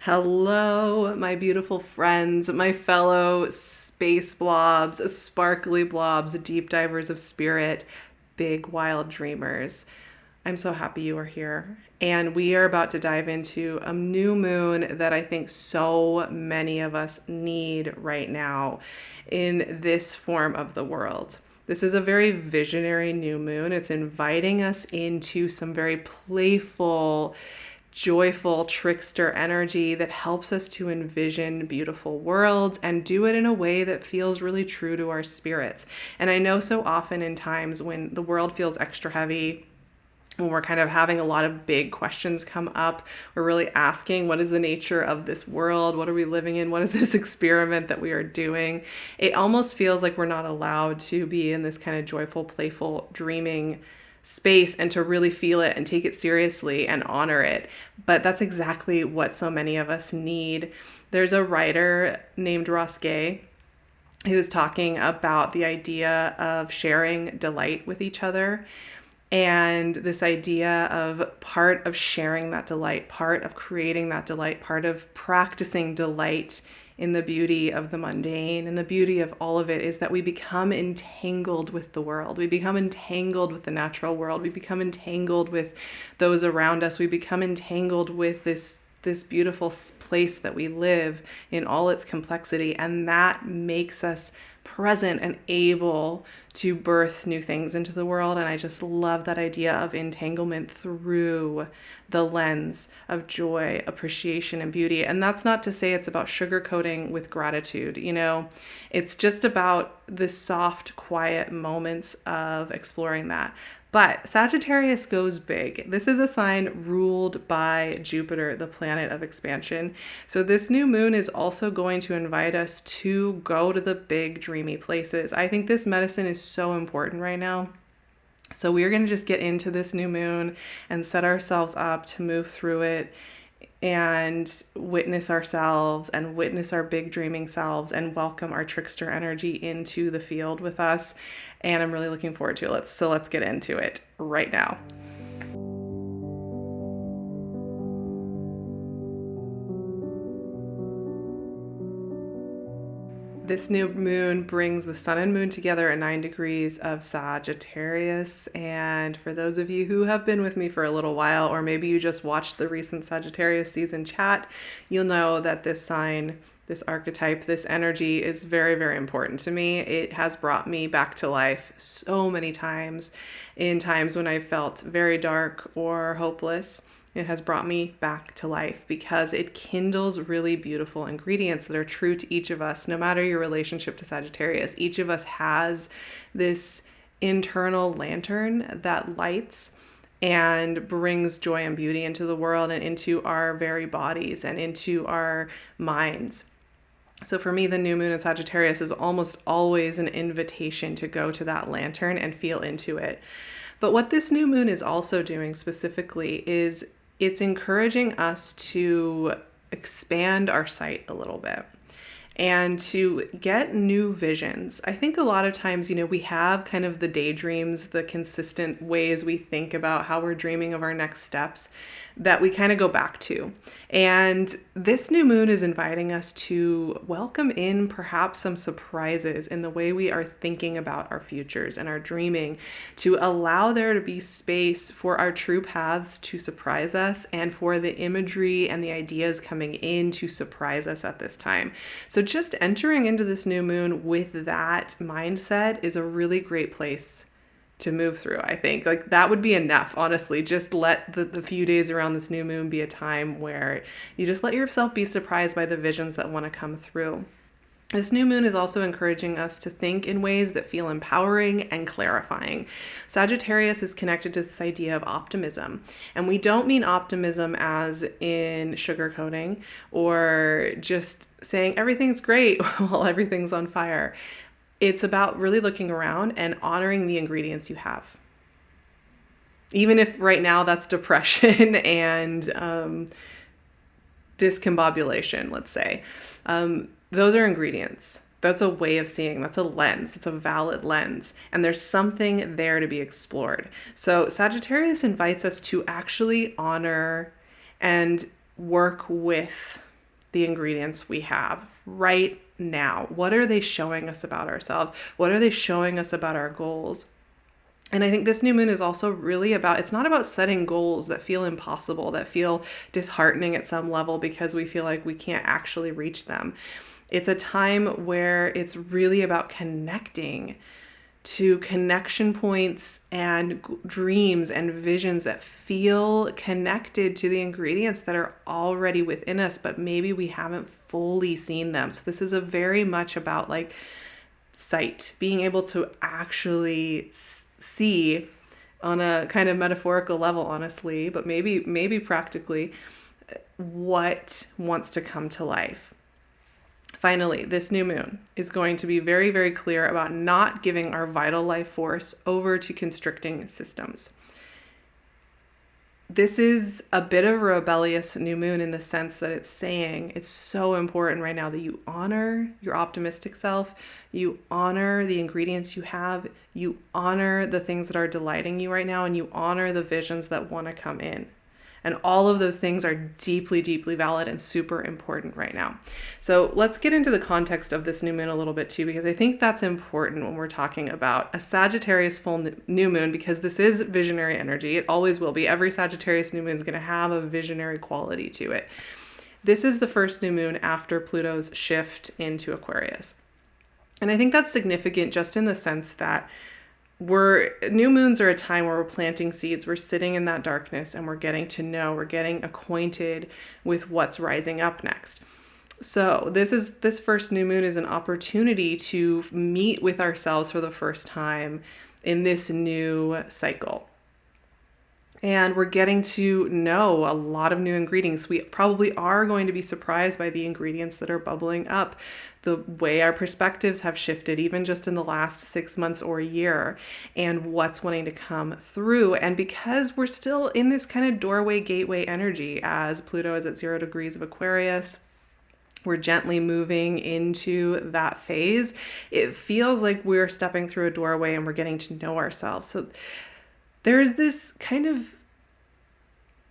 Hello, my beautiful friends, my fellow space blobs, sparkly blobs, deep divers of spirit, big wild dreamers. I'm so happy you are here. And we are about to dive into a new moon that I think so many of us need right now in this form of the world. This is a very visionary new moon. It's inviting us into some very playful, joyful trickster energy that helps us to envision beautiful worlds and do it in a way that feels really true to our spirits. And I know so often in times when the world feels extra heavy, when we're kind of having a lot of big questions come up, we're really asking, what is the nature of this world? What are we living in? What is this experiment that we are doing? It almost feels like we're not allowed to be in this kind of joyful, playful, dreaming space and to really feel it and take it seriously and honor it. But that's exactly what so many of us need. There's a writer named Ross Gay who was talking about the idea of sharing delight with each other. And this idea of part of sharing that delight, part of creating that delight, part of practicing delight in the beauty of the mundane and the beauty of all of it is that we become entangled with the world. We become entangled with the natural world. We become entangled with those around us. We become entangled with this beautiful place that we live in all its complexity. And that makes us present and able to birth new things into the world. And I just love that idea of entanglement through the lens of joy, appreciation, and beauty. And that's not to say it's about sugarcoating with gratitude. It's just about the soft, quiet moments of exploring that. But Sagittarius goes big. This is a sign ruled by Jupiter, the planet of expansion. So this new moon is also going to invite us to go to the big, dreamy places. I think this medicine is so important right now. So we're going to just get into this new moon and set ourselves up to move through it and witness ourselves and witness our big dreaming selves and welcome our trickster energy into the field with us. And I'm really looking forward to it. Let's get into it right now. This new moon brings the sun and moon together at 9 degrees of Sagittarius. And for those of you who have been with me for a little while, or maybe you just watched the recent Sagittarius season chat, you'll know that this sign, this archetype, this energy is very, very important to me. It has brought me back to life so many times in times when I felt very dark or hopeless. It has brought me back to life because it kindles really beautiful ingredients that are true to each of us, no matter your relationship to Sagittarius. Each of us has this internal lantern that lights and brings joy and beauty into the world and into our very bodies and into our minds. So for me, the new moon in Sagittarius is almost always an invitation to go to that lantern and feel into it. But what this new moon is also doing specifically is it's encouraging us to expand our sight a little bit and to get new visions. I think a lot of times, we have kind of the daydreams, the consistent ways we think about how we're dreaming of our next steps that we kind of go back to. And this new moon is inviting us to welcome in perhaps some surprises in the way we are thinking about our futures and our dreaming, to allow there to be space for our true paths to surprise us and for the imagery and the ideas coming in to surprise us at this time. So just entering into this new moon with that mindset is a really great place to move through. I think like that would be enough, honestly. Just let the few days around this new moon be a time where you just let yourself be surprised by the visions that want to come through. This new moon is also encouraging us to think in ways that feel empowering and clarifying. Sagittarius is connected to this idea of optimism. And we don't mean optimism as in sugarcoating or just saying everything's great while everything's on fire. It's about really looking around and honoring the ingredients you have. Even if right now that's depression and discombobulation, let's say. Those are ingredients. That's a way of seeing. That's a lens. It's a valid lens. And there's something there to be explored. So Sagittarius invites us to actually honor and work with the ingredients we have right now. What are they showing us about ourselves? What are they showing us about our goals? And I think this new moon is also really about, it's not about setting goals that feel impossible, that feel disheartening at some level because we feel like we can't actually reach them. It's a time where it's really about connecting to connection points and dreams and visions that feel connected to the ingredients that are already within us, but maybe we haven't fully seen them. So this is a very much about like sight, being able to actually see on a kind of metaphorical level, honestly, but maybe practically, what wants to come to life. Finally, this new moon is going to be very, very clear about not giving our vital life force over to constricting systems. This is a bit of a rebellious new moon in the sense that it's saying it's so important right now that you honor your optimistic self, you honor the ingredients you have, you honor the things that are delighting you right now, and you honor the visions that want to come in. And all of those things are deeply, deeply valid and super important right now. So let's get into the context of this new moon a little bit too, because I think that's important when we're talking about a Sagittarius full new moon, because this is visionary energy. It always will be. Every Sagittarius new moon is going to have a visionary quality to it. This is the first new moon after Pluto's shift into Aquarius. And I think that's significant just in the sense that new moons are a time where we're planting seeds. We're sitting in that darkness and we're getting to know, we're getting acquainted with what's rising up next. So this first new moon is an opportunity to meet with ourselves for the first time in this new cycle. And we're getting to know a lot of new ingredients. We probably are going to be surprised by the ingredients that are bubbling up, the way our perspectives have shifted, even just in the last 6 months or a year, and what's wanting to come through. And because we're still in this kind of doorway, gateway energy, as Pluto is at 0 degrees of Aquarius, we're gently moving into that phase. It feels like we're stepping through a doorway and we're getting to know ourselves. So there's this kind of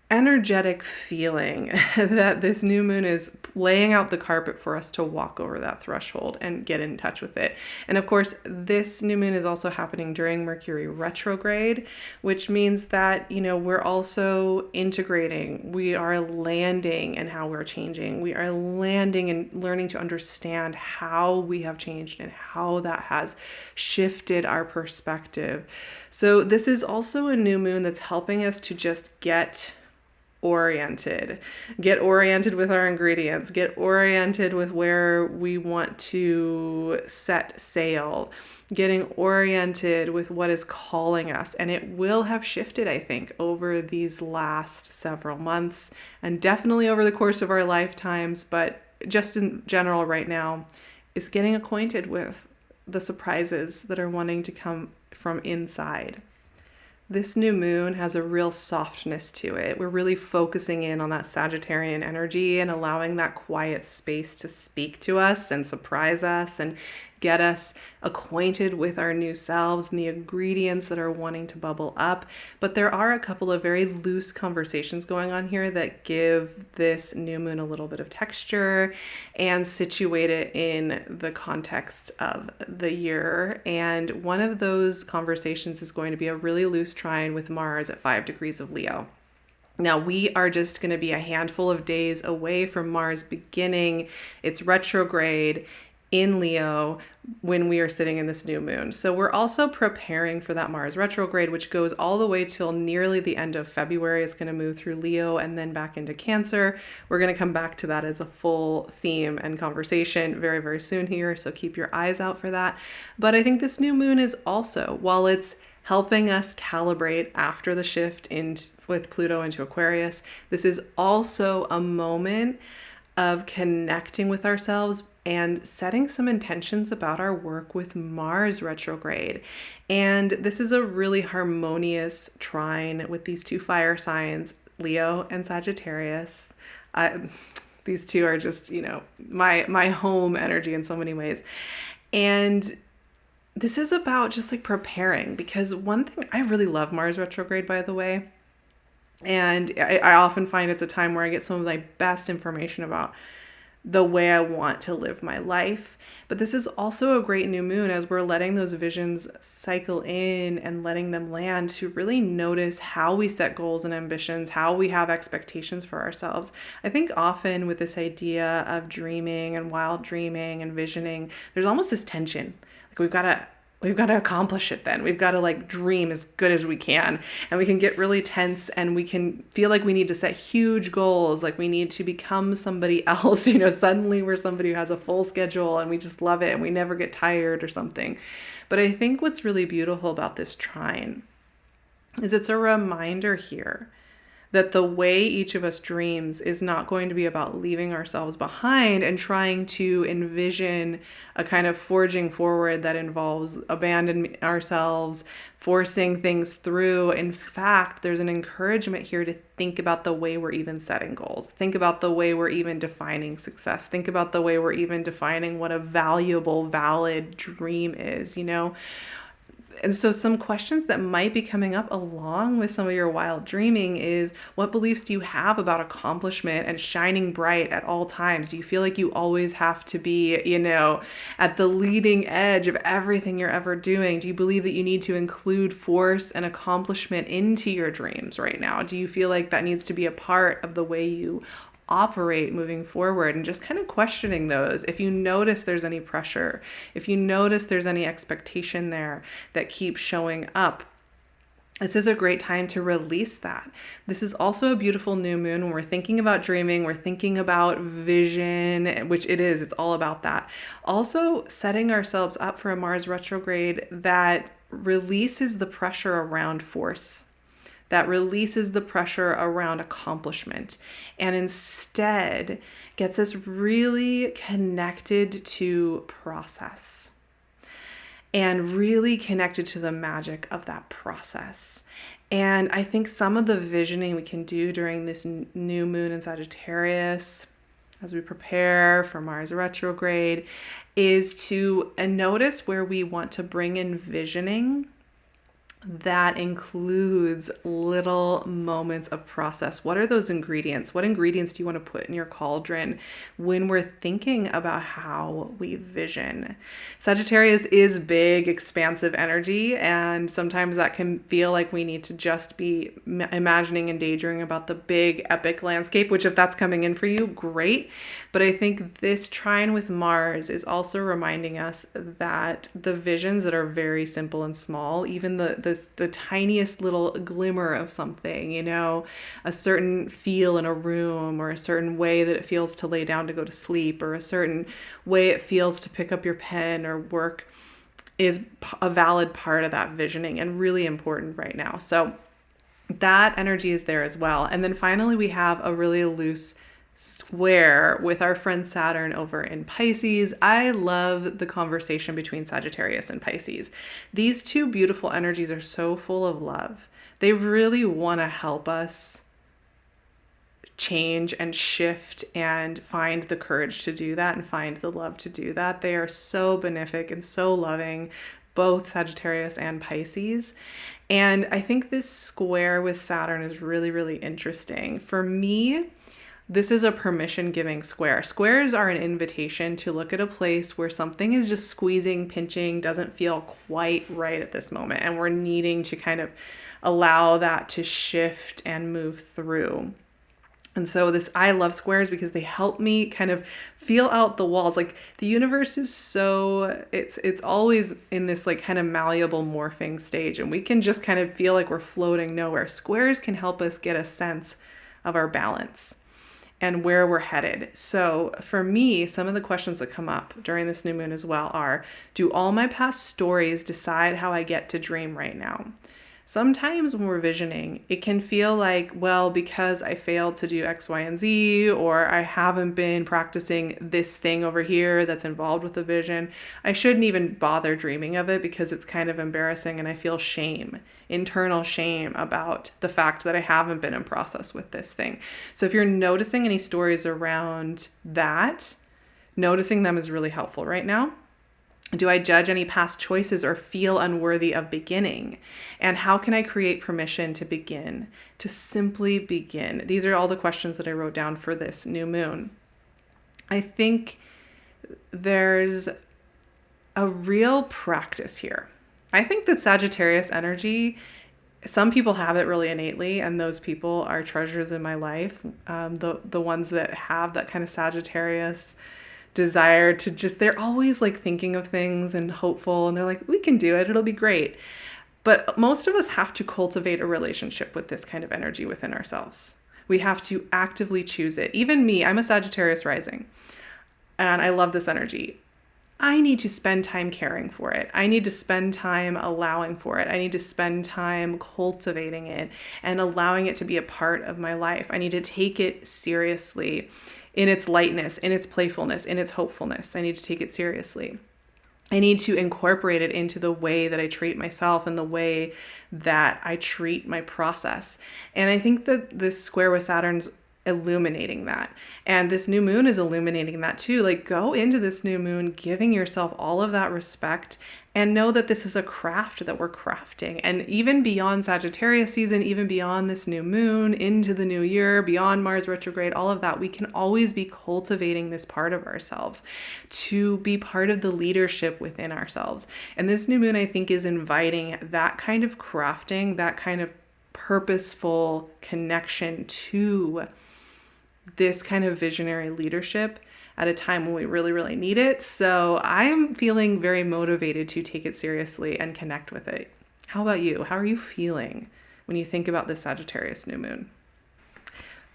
energetic feeling that this new moon is laying out the carpet for us to walk over that threshold and get in touch with it. And of course, this new moon is also happening during Mercury retrograde, which means that, we're also integrating. We are landing in how we're changing. We are landing and learning to understand how we have changed and how that has shifted our perspective. So this is also a new moon that's helping us to just get oriented with our ingredients, get oriented with where we want to set sail, getting oriented with what is calling us. And it will have shifted, I think, over these last several months and definitely over the course of our lifetimes. But just in general right now, it's getting acquainted with the surprises that are wanting to come from inside. This new moon has a real softness to it. We're really focusing in on that Sagittarian energy and allowing that quiet space to speak to us and surprise us and get us acquainted with our new selves and the ingredients that are wanting to bubble up. But there are a couple of very loose conversations going on here that give this new moon a little bit of texture and situate it in the context of the year. And one of those conversations is going to be a really loose trine with Mars at 5 degrees of Leo. Now, we are just going to be a handful of days away from Mars beginning its retrograde in Leo when we are sitting in this new moon. So we're also preparing for that Mars retrograde, which goes all the way till nearly the end of February. It's going to move through Leo and then back into Cancer. We're going to come back to that as a full theme and conversation very, very soon here. So keep your eyes out for that. But I think this new moon is also, while it's helping us calibrate after the shift with Pluto into Aquarius, this is also a moment of connecting with ourselves and setting some intentions about our work with Mars retrograde. And this is a really harmonious trine with these two fire signs, Leo and Sagittarius. These two are just, my home energy in so many ways. And this is about just like preparing, because one thing, I really love Mars retrograde, by the way. And I often find it's a time where I get some of my best information about the way I want to live my life. But this is also a great new moon as we're letting those visions cycle in and letting them land to really notice how we set goals and ambitions, how we have expectations for ourselves. I think often with this idea of dreaming and wild dreaming and visioning, there's almost this tension. Like we've got to accomplish it then. We've got to like dream as good as we can. And we can get really tense and we can feel like we need to set huge goals. Like we need to become somebody else. Suddenly we're somebody who has a full schedule and we just love it and we never get tired or something. But I think what's really beautiful about this trine is it's a reminder here that the way each of us dreams is not going to be about leaving ourselves behind and trying to envision a kind of forging forward that involves abandoning ourselves, forcing things through. In fact, there's an encouragement here to think about the way we're even setting goals. Think about the way we're even defining success. Think about the way we're even defining what a valuable, valid dream is, And so some questions that might be coming up along with some of your wild dreaming is, what beliefs do you have about accomplishment and shining bright at all times? Do you feel like you always have to be, at the leading edge of everything you're ever doing? Do you believe that you need to include force and accomplishment into your dreams right now? Do you feel like that needs to be a part of the way you operate moving forward? And just kind of questioning those. If you notice there's any pressure, if you notice there's any expectation there that keeps showing up, this is a great time to release that. This is also a beautiful new moon when we're thinking about dreaming, we're thinking about vision, which it is, it's all about that. Also setting ourselves up for a Mars retrograde that releases the pressure around force, that releases the pressure around accomplishment, and instead gets us really connected to process and really connected to the magic of that process. And I think some of the visioning we can do during this new moon in Sagittarius, as we prepare for Mars retrograde, is to notice where we want to bring in visioning that includes little moments of process. What are those ingredients? What ingredients do you want to put in your cauldron when we're thinking about how we vision? Sagittarius is big, expansive energy, and sometimes that can feel like we need to just be imagining and daydreaming about the big, epic landscape, which if that's coming in for you, great. But I think this trine with Mars is also reminding us that the visions that are very simple and small, even the tiniest little glimmer of something, a certain feel in a room, or a certain way that it feels to lay down to go to sleep, or a certain way it feels to pick up your pen or work, is a valid part of that visioning and really important right now. So that energy is there as well. And then finally, we have a really loose square with our friend Saturn over in Pisces. I love the conversation between Sagittarius and Pisces. These two beautiful energies are so full of love. They really want to help us change and shift and find the courage to do that and find the love to do that. They are so benefic and so loving, both Sagittarius and Pisces. And I think this square with Saturn is really, really interesting. For me, this is a permission-giving square. Squares are an invitation to look at a place where something is just squeezing, pinching, doesn't feel quite right at this moment, and we're needing to kind of allow that to shift and move through. And so I love squares because they help me kind of feel out the walls. Like the universe is it's always in this like kind of malleable morphing stage, and we can just kind of feel like we're floating nowhere. Squares can help us get a sense of our balance and where we're headed. So for me, some of the questions that come up during this new moon as well are, do all my past stories decide how I get to dream right now? Sometimes when we're visioning, it can feel like, well, because I failed to do X, Y, and Z, or I haven't been practicing this thing over here that's involved with the vision, I shouldn't even bother dreaming of it because it's kind of embarrassing and I feel shame, internal shame about the fact that I haven't been in process with this thing. So if you're noticing any stories around that, noticing them is really helpful right now. Do I judge any past choices or feel unworthy of beginning? And how can I create permission to begin, to simply begin? These are all the questions that I wrote down for this new moon. I think there's a real practice here. I think that Sagittarius energy, some people have it really innately, and those people are treasures in my life. The ones that have that kind of Sagittarius desire to just, they're always like thinking of things and hopeful, and they're like, we can do it, it'll be great. But most of us have to cultivate a relationship with this kind of energy within ourselves. We have to actively choose it. Even me, I'm a Sagittarius rising, and I love this energy. I need to spend time caring for it. I need to spend time allowing for it. I need to spend time cultivating it and allowing it to be a part of my life. I need to take it seriously in its lightness, in its playfulness, in its hopefulness. I need to take it seriously. I need to incorporate it into the way that I treat myself and the way that I treat my process. And I think that this square with Saturn's illuminating that. And this new moon is illuminating that too. Like, go into this new moon giving yourself all of that respect and know that this is a craft that we're crafting. And even beyond Sagittarius season, even beyond this new moon, into the new year, beyond Mars retrograde, all of that, we can always be cultivating this part of ourselves to be part of the leadership within ourselves. And this new moon, I think, is inviting that kind of crafting, that kind of purposeful connection to this kind of visionary leadership at a time when we really, really need it. So I am feeling very motivated to take it seriously and connect with it. How about you? How are you feeling when you think about this Sagittarius new moon?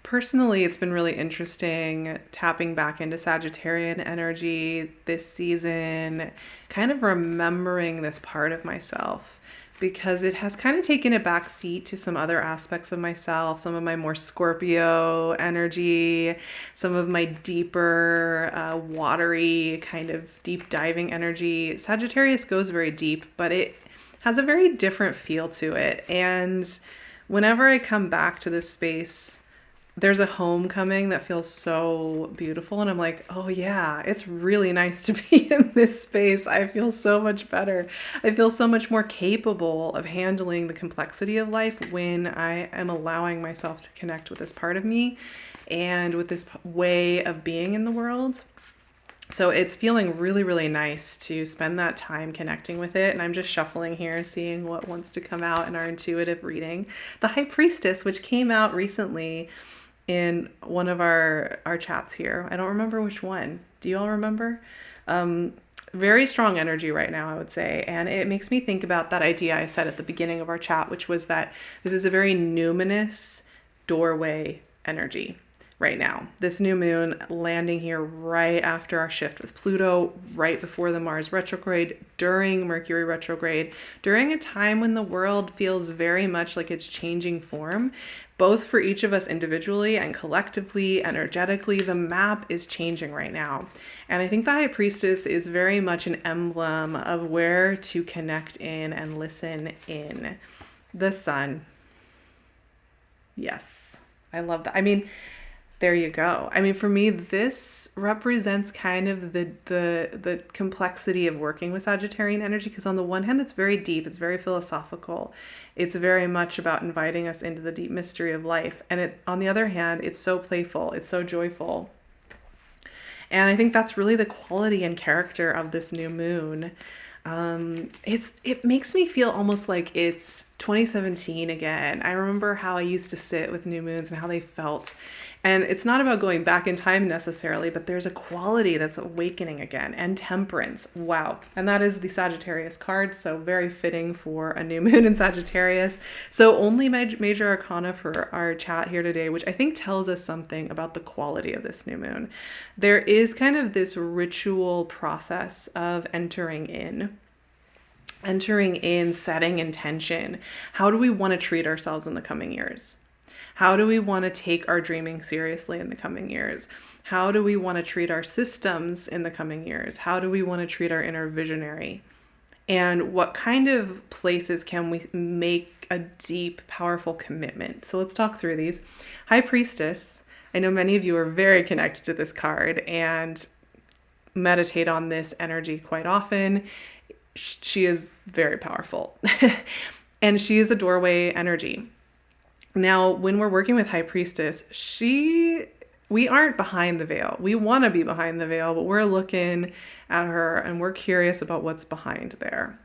Personally, it's been really interesting tapping back into Sagittarian energy this season, kind of remembering this part of myself, because it has kind of taken a back seat to some other aspects of myself, some of my more Scorpio energy, some of my deeper, watery, kind of deep diving energy. Sagittarius goes very deep, but it has a very different feel to it. And whenever I come back to this space, there's a homecoming that feels so beautiful. And I'm like, oh yeah, it's really nice to be in this space. I feel so much better. I feel so much more capable of handling the complexity of life when I am allowing myself to connect with this part of me and with this way of being in the world. So it's feeling really, really nice to spend that time connecting with it. And I'm just shuffling here, seeing what wants to come out in our intuitive reading. The High Priestess, which came out recently in one of our chats here. I don't remember which one. Do you all remember? Very strong energy right now, I would say. And it makes me think about that idea I said at the beginning of our chat, which was that this is a very numinous doorway energy right now. This new moon landing here right after our shift with Pluto, right before the Mars retrograde, during Mercury retrograde, during a time when the world feels very much like it's changing form, both for each of us individually and collectively, energetically. The map is changing right now. And I think the High Priestess is very much an emblem of where to connect in and listen in. The sun. Yes, I love that. I mean, there you go. I mean, for me, this represents kind of the complexity of working with Sagittarian energy, because on the one hand, it's very deep, it's very philosophical, it's very much about inviting us into the deep mystery of life. And on the other hand, it's so playful, it's so joyful. And I think that's really the quality and character of this new moon. It makes me feel almost like it's 2017 again. I remember how I used to sit with new moons and how they felt. And it's not about going back in time necessarily, but there's a quality that's awakening again. And temperance. Wow. And that is the Sagittarius card. So very fitting for a new moon in Sagittarius. So only major arcana for our chat here today, which I think tells us something about the quality of this new moon. There is kind of this ritual process of entering in, setting intention. How do we want to treat ourselves in the coming years? How do we want to take our dreaming seriously in the coming years? How do we want to treat our systems in the coming years? How do we want to treat our inner visionary? And what kind of places can we make a deep, powerful commitment? So let's talk through these. High Priestess. I know many of you are very connected to this card and meditate on this energy quite often. She is very powerful. And she is a doorway energy. Now, when we're working with High Priestess, she we aren't behind the veil. We want to be behind the veil, but we're looking at her and we're curious about what's behind there.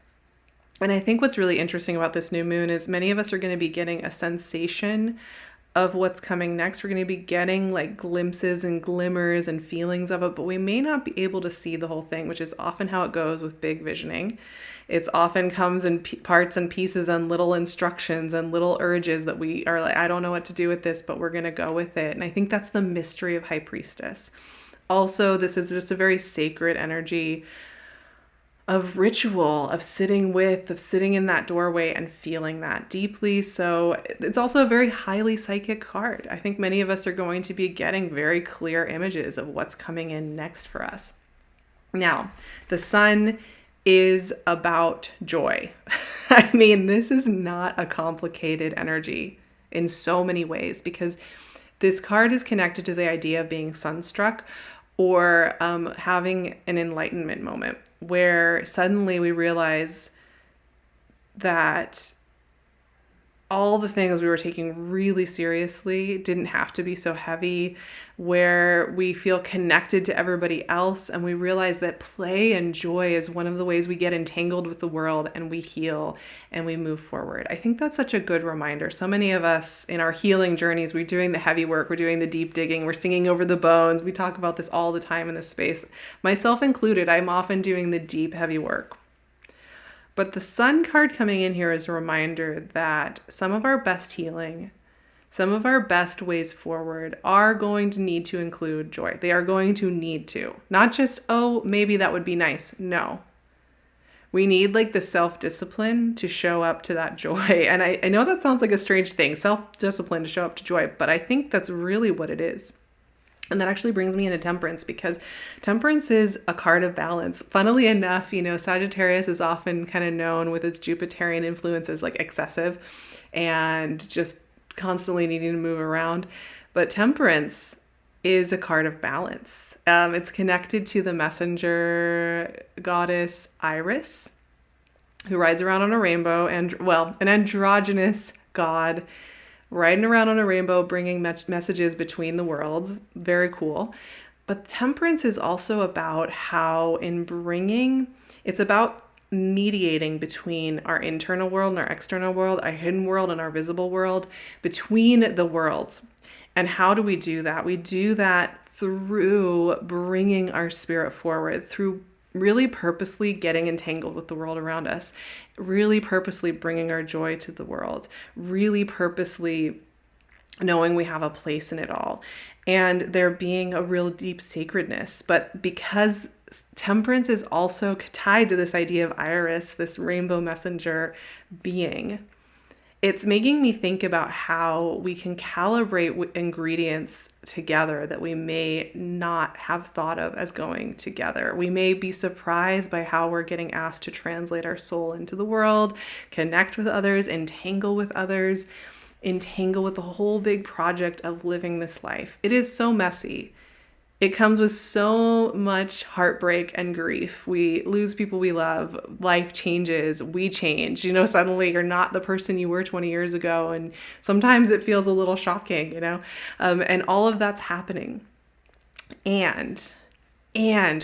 And I think what's really interesting about this new moon is many of us are going to be getting a sensation of what's coming next. We're going to be getting like glimpses and glimmers and feelings of it, but we may not be able to see the whole thing, which is often how it goes with big visioning. It's often comes in parts and pieces and little instructions and little urges that we are like, I don't know what to do with this, but we're going to go with it. And I think that's the mystery of High Priestess. Also, this is just a very sacred energy of ritual, of sitting in that doorway and feeling that deeply. So it's also a very highly psychic card. I think many of us are going to be getting very clear images of what's coming in next for us. Now, the sun is about joy. I mean, this is not a complicated energy in so many ways, because this card is connected to the idea of being sunstruck or having an enlightenment moment where suddenly we realize that all the things we were taking really seriously didn't have to be so heavy, where we feel connected to everybody else, and we realize that play and joy is one of the ways we get entangled with the world and we heal and we move forward. I think that's such a good reminder. So many of us in our healing journeys, we're doing the heavy work, we're doing the deep digging, we're singing over the bones. We talk about this all the time in this space, myself included. I'm often doing the deep, heavy work. But the sun card coming in here is a reminder that some of our best healing, some of our best ways forward are going to need to include joy. They are going to need to. Not just, oh, maybe that would be nice. No. We need like the self-discipline to show up to that joy. And I know that sounds like a strange thing, self-discipline to show up to joy, but I think that's really what it is. And that actually brings me into temperance, because temperance is a card of balance. Funnily enough, Sagittarius is often kind of known with its Jupiterian influences like excessive and just constantly needing to move around. But temperance is a card of balance. It's connected to the messenger goddess Iris, who rides around on a rainbow, and an androgynous god riding around on a rainbow, bringing messages between the worlds. Very cool. But temperance is also about it's about mediating between our internal world and our external world, our hidden world and our visible world, between the worlds. And how do we do that? We do that through bringing our spirit forward, through really purposely getting entangled with the world around us, really purposely bringing our joy to the world, really purposely knowing we have a place in it all, and there being a real deep sacredness. But because temperance is also tied to this idea of Iris, this rainbow messenger being, it's making me think about how we can calibrate ingredients together that we may not have thought of as going together. We may be surprised by how we're getting asked to translate our soul into the world, connect with others, entangle with others, entangle with the whole big project of living this life. It is so messy. It comes with so much heartbreak and grief. We lose people we love. Life changes. We change. Suddenly you're not the person you were 20 years ago. And sometimes it feels a little shocking, and all of that's happening. And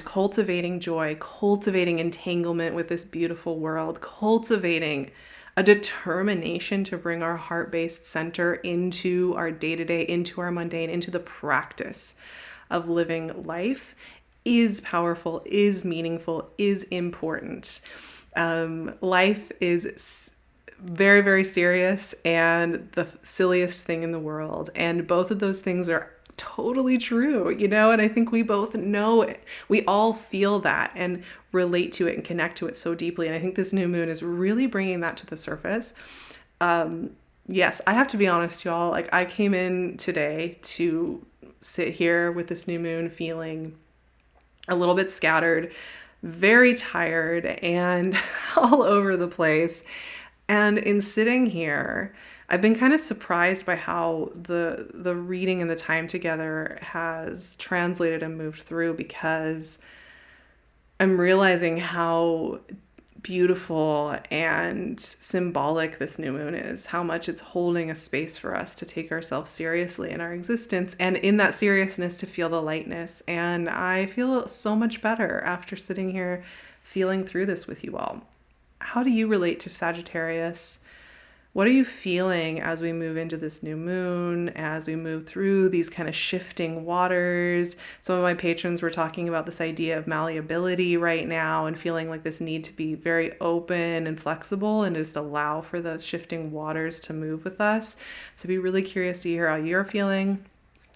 cultivating joy, cultivating entanglement with this beautiful world, cultivating a determination to bring our heart-based center into our day-to-day, into our mundane, into the practice of living life is powerful, is meaningful, is important. Life is very, very serious and the silliest thing in the world. And both of those things are totally true, and I think we both know it. We all feel that and relate to it and connect to it so deeply. And I think this new moon is really bringing that to the surface. Yes, I have to be honest, y'all. Like, I came in today to sit here with this new moon feeling a little bit scattered, very tired, and all over the place. And in sitting here, I've been kind of surprised by how the reading and the time together has translated and moved through, because I'm realizing how beautiful and symbolic this new moon is, how much it's holding a space for us to take ourselves seriously in our existence, and in that seriousness to feel the lightness. And I feel so much better after sitting here feeling through this with you all. How do you relate to Sagittarius? What are you feeling as we move into this new moon, as we move through these kind of shifting waters? Some of my patrons were talking about this idea of malleability right now and feeling like this need to be very open and flexible and just allow for the shifting waters to move with us. So be really curious to hear how you're feeling.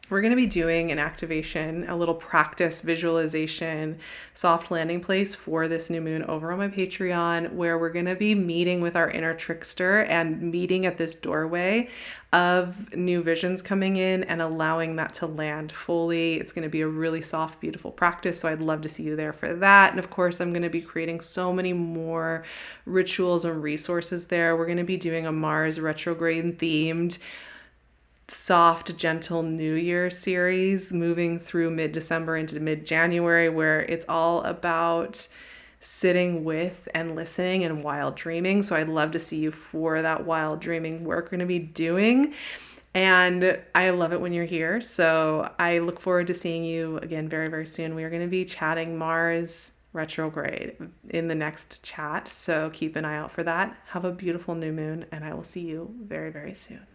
We're going to be doing an activation, a little practice visualization, soft landing place for this new moon over on my Patreon, where we're going to be meeting with our inner trickster and meeting at this doorway of new visions coming in and allowing that to land fully. It's going to be a really soft, beautiful practice. So I'd love to see you there for that. And of course, I'm going to be creating so many more rituals and resources there. We're going to be doing a Mars retrograde themed soft, gentle New Year series moving through mid-December into mid-January, where it's all about sitting with and listening and wild dreaming. So I'd love to see you for that wild dreaming work we're going to be doing. And I love it when you're here. So I look forward to seeing you again very, very soon. We are going to be chatting Mars retrograde in the next chat. So keep an eye out for that. Have a beautiful new moon, and I will see you very, very soon.